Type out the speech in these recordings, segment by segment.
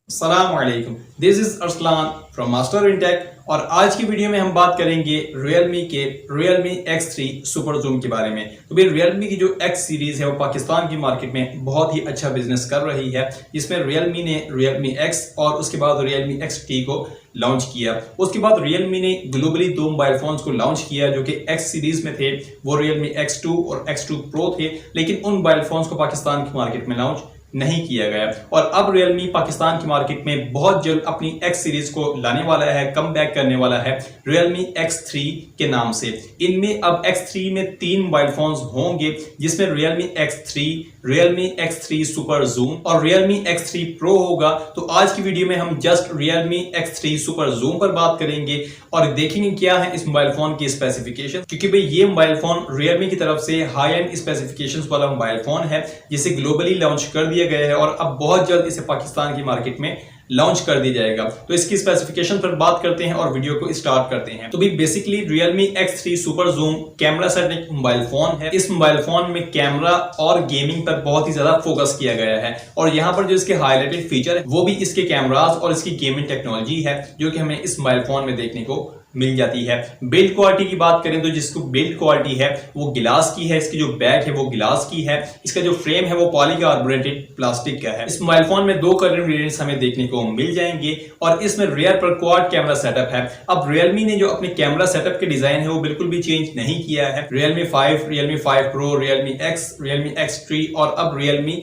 अस्सलाम वालेकुम, this is Arsalan from MasterinTech और आज की वीडियो में हम बात करेंगे Realme के Realme X3 सुपर जूम के बारे में। तो भाई Realme की जो X सीरीज है वो पाकिस्तान की मार्केट में बहुत ही अच्छा बिजनेस कर रही है, जिसमें Realme ने Realme X और उसके बाद Realme XT को लॉन्च किया। उसके बाद Realme ने ग्लोबली दो मोबाइल फोन्स को लॉन्च किया जो कि X सीरीज में थे, वो Realme X2 और X2 Pro थे, लेकिन उन मोबाइल फोन्स को पाकिस्तान की मार्केट में लॉन्च नहीं किया गया। और अब Realme पाकिस्तान की मार्केट में बहुत जल्द अपनी X सीरीज को लाने वाला है, कम बैक करने वाला है Realme X3 के नाम से। इनमें अब X3 में तीन मोबाइल फोन्स होंगे, जिसमें Realme X3, Realme X3 super zoom और Realme X3 Pro होगा। तो आज की वीडियो में हम just Realme X3 super zoom पर बात करेंगे और देखेंगे क्या है इस मोबाइल फोन की स्पेसिफिकेशन, क्योंकि भाई ये मोबाइल फोन Realme की तरफ से हाई एंड स्पेसिफिकेशंस वाला मोबाइल फोन है, जिसे ग्लोबली लॉन्च कर दिया गया है और अब बहुत जल्द इसे पाकिस्तान की मार्केट में लॉन्च कर दिया जाएगा। तो इसकी स्पेसिफिकेशन पर बात करते हैं और वीडियो को स्टार्ट करते हैं। तो भी basically Realme X3 super zoom camera centric mobile phone है। इस मोबाइल फोन में कैमरा और गेमिंग पर बहुत ही ज्यादा फोकस किया गया है और यहाँ पर जो इसके हाईलाइटेड फीचर है वो भी इसके कैमरास और इसकी गेमिंग टेक्नोलॉजी है, जो कि हमें इस मोबाइल फोन में देखने को मिल जाती है। बिल्ड क्वालिटी की बात करें तो जिसको बिल्ड क्वालिटी है वो गिलास की है, इसकी जो बैक है वो गिलास की है, इसका जो फ्रेम है वो पॉलीकार्बोनेटेड प्लास्टिक का है। इस मोबाइल फोन में दो कलर वेरिएंट्स हमें देखने को मिल जाएंगे और इसमें रियर पर क्वाड कैमरा सेटअप है। अब Realme ने जो अपने कैमरा सेटअप के डिजाइन है वो बिल्कुल भी चेंज नहीं किया है। Realme 5, Realme 5 Pro, Realme X, Realme X3 और अब Realme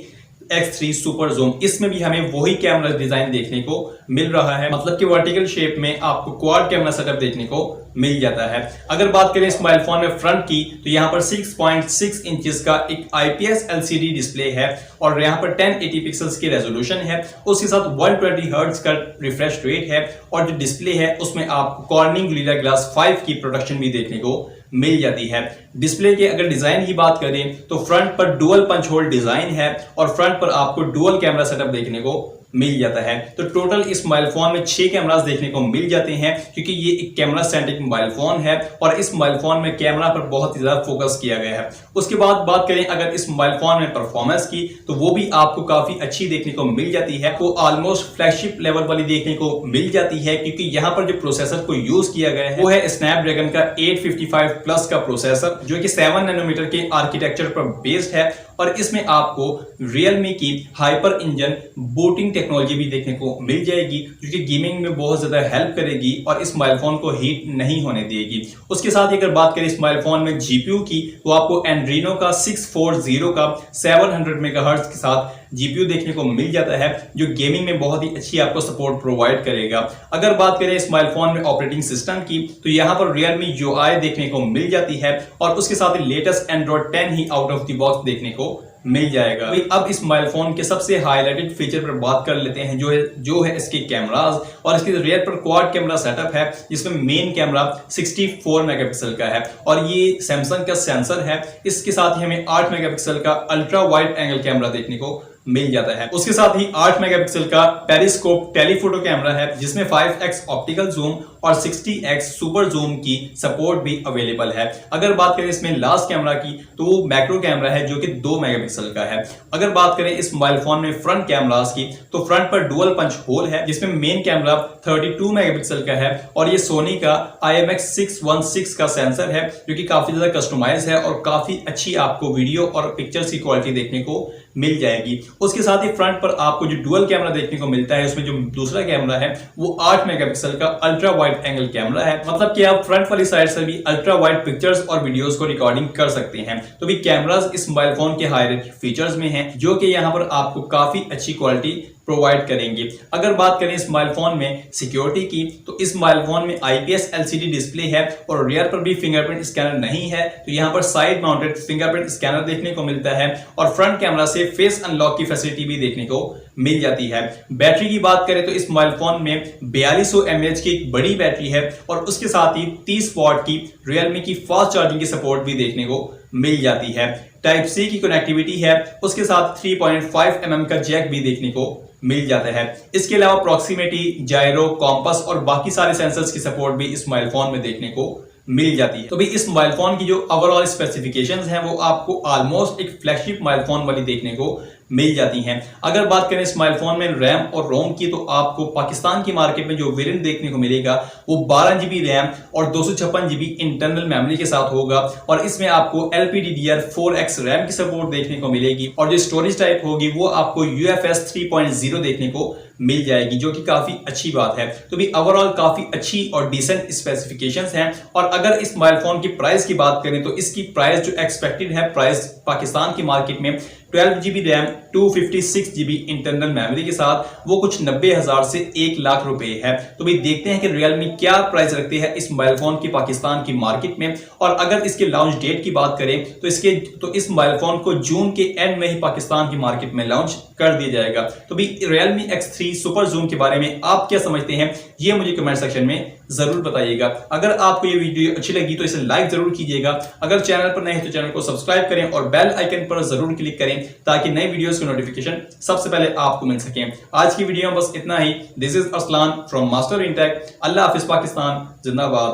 X3 सुपर जूम, इसमें भी हमें वही कैमरा डिजाइन देखने को मिल रहा है। मतलब कि वर्टिकल शेप में आपको क्वाड कैमरा सेटअप देखने को मिल जाता है। अगर बात करें इस मोबाइल फोन में फ्रंट की, तो यहाँ पर 6.6 इंचेस का एक IPS LCD डिस्प्ले है और यहाँ पर 1080 पिक्सल्स की रेजोल्यूशन है। उसके साथ 120 हर्ट्ज का रिफ्रेश रेट है और जो डिस्प्ले है उसमें आपको कॉर्निंग गोरिल्ला ग्लास 5 की प्रोडक्शन भी देखने को मिल जाती है। डिस्प्ले के अगर डिजाइन की बात करें तो फ्रंट पर डुअल पंच होल डिजाइन है और फ्रंट पर आपको डुअल कैमरा सेटअप देखने को मिल जाता है। तो टोटल इस मोबाइल फोन में 6 कैमरास देखने को मिल जाते हैं, क्योंकि ये एक कैमरा सेंट्रिक मोबाइल फोन है और इस मोबाइल फोन में कैमरा पर बहुत ही ज्यादा फोकस किया गया है। उसके बाद बात करें अगर इस मोबाइल फोन में परफॉर्मेंस की, तो वो भी आपको काफी अच्छी देखने को मिल जाती है। वो ऑलमोस्ट फ्लैगशिप लेवल वाली देखने को मिल जाती है, क्योंकि यहाँ पर जो प्रोसेसर को यूज किया गया है वो है स्नैपड्रैगन का 855 प्लस का प्रोसेसर, जो कि 7 नैनोमीटर के आर्किटेक्चर पर बेस्ड है और इसमें आपको Realme की हाइपर इंजन बूटिंग टेक्नोलॉजी भी देखने को मिल जाएगी, जो कि गेमिंग में बहुत ज्यादा हेल्प करेगी और इस मोबाइल फोन को हीट नहीं होने देगी। उसके साथ ही अगर बात करें इस मोबाइल फोन में जीपीयू की, तो आपको एंड्रीनो का 640 का 700 मेगाहर्ट्ज के साथ जीपीयू देखने को मिल जाता है, जो गेमिंग में बहुत ही अच्छी आपको सपोर्ट प्रोवाइड करेगा। अगर बात करें इस मोबाइल फोन में ऑपरेटिंग सिस्टम की, तो यहाँ पर Realme UI देखने को मिल जाती है और उसके साथ ही लेटेस्ट एंड्रॉइड 10 ही आउट ऑफ द बॉक्स देखने को मिल जाएगा। अब इस मोबाइल फोन के सबसे हाईलाइटेड फीचर पर बात कर लेते हैं, जो है इसके कैमरास और इसके रियर पर क्वाड कैमरा सेटअप है, जिसमें मेन कैमरा 64 मेगापिक्सल का है और ये सैमसंग का सेंसर है। इसके साथ ही हमें 8 मेगापिक्सल का अल्ट्रा वाइड एंगल कैमरा देखने को मिल जाता है। उसके साथ ही 8 मेगापिक्सल का पेरिस्कोप टेलीफोटो कैमरा है, जिसमें 5x ऑप्टिकल जूम और 60x सुपर जूम की सपोर्ट भी अवेलेबल है। अगर बात करें इसमें लास्ट कैमरा की, तो वो मैक्रो कैमरा है जो कि 2 मेगापिक्सल का है। अगर बात करें इस मोबाइल फोन में फ्रंट कैमरास की, तो फ्रंट पर डुअल पंच होल है, जिसमें मेन कैमरा 32 मेगापिक्सल का है और ये सोनी का IMX616 का सेंसर है, जो कि काफी ज्यादा कस्टमाइज है और काफी अच्छी आपको वीडियो और पिक्चर्स की क्वालिटी देखने को मिल जाएगी। उसके साथ ही फ्रंट पर आपको जो डुअल कैमरा देखने को मिलता है, उसमें जो दूसरा कैमरा है वो 8 मेगापिक्सल का अल्ट्रा वाइड एंगल कैमरा है। मतलब कि आप फ्रंट वाली साइड से भी अल्ट्रा वाइड पिक्चर्स और वीडियोस को रिकॉर्डिंग कर सकते हैं। तो भी कैमरास इस मोबाइल फोन के हाईलाइटेड फीचर्स में हैं, जो कि यहाँ पर आपको काफी अच्छी क्वालिटी प्रोवाइड करेंगे। अगर बात करें इस मोबाइल फोन में सिक्योरिटी की, तो इस मोबाइल फोन में IPS LCD डिस्प्ले है और रियर पर भी फिंगरप्रिंट स्कैनर नहीं है, तो यहाँ पर साइड माउंटेड फिंगरप्रिंट स्कैनर देखने को मिलता है और फ्रंट कैमरा से फेस अनलॉक की फैसिलिटी भी देखने को मिल जाती है। बैटरी की बात करें तो इस मोबाइल फोन में 4200 mAh की एक बड़ी बैटरी है और उसके साथ ही 30 वॉट की Realme की फास्ट चार्जिंग की सपोर्ट भी देखने को मिल जाती है। टाइप सी की कनेक्टिविटी है, उसके साथ 3.5 mm का जैक भी देखने को मिल जाता है। इसके अलावा प्रॉक्सिमिटी, जायरो, कॉम्पस और बाकी सारे सेंसर्स की सपोर्ट भी इस मोबाइल फोन में देखने को मिल जाती है। तो भी इस मोबाइल फोन की जो ओवरऑल स्पेसिफिकेशंस हैं वो आपको ऑलमोस्ट एक फ्लैगशिप मोबाइल फोन वाली देखने को मिल जाती हैं। अगर बात करें स्माइल फोन में रैम और रोम की, तो आपको पाकिस्तान की मार्केट में जो वेरिएंट देखने को मिलेगा वो 12 GB रैम और 256 GB इंटरनल मेमोरी के साथ होगा, और इसमें आपको LPDDR4X रैम की सपोर्ट देखने को मिलेगी, और जो स्टोरेज टाइप होगी वो आपको UFS 3.0 देखने को मिल जाएगी, जो कि काफी अच्छी बात है। तो भी ओवरऑल काफी अच्छी और डिसेंट स्पेसिफिकेशंस हैं। और अगर इस मोबाइल फोन की प्राइस की बात करें तो इसकी प्राइस जो एक्सपेक्टेड है प्राइस पाकिस्तान की मार्केट में 12 GB RAM 256 GB internal memory के साथ वो कुछ 90,000 से 1 लाख रुपए है। तो भाई देखते हैं कि रियलमी क्या प्राइस रखते हैं इस मोबाइल फोन की पाकिस्तान की मार्केट में। और अगर इसके लॉन्च डेट की बात करें तो इस मोबाइल फोन को जून के एंड में ही पाकिस्तान की मार्केट में लॉन्च कर दिया जाएगा। तो भाई Realme X3 सुपर जूम के बारे में आप क्या समझते हैं, ये मुझे कमेंट सेक्शन में जरूर बताइएगा। अगर आपको ये वीडियो अच्छी लगी तो इसे लाइक जरूर कीजिएगा। अगर चैनल पर नए हैं तो चैनल को सब्सक्राइब करें और बेल आइकन पर जरूर क्लिक करें ताकि नई वीडियोस की नोटिफिकेशन सबसे पहले आपको मिल सके। आज की वीडियो में बस इतना ही। This is Aslan from master in tech. अल्लाह हाफिज पाकिस्तान, जिंदाबाद।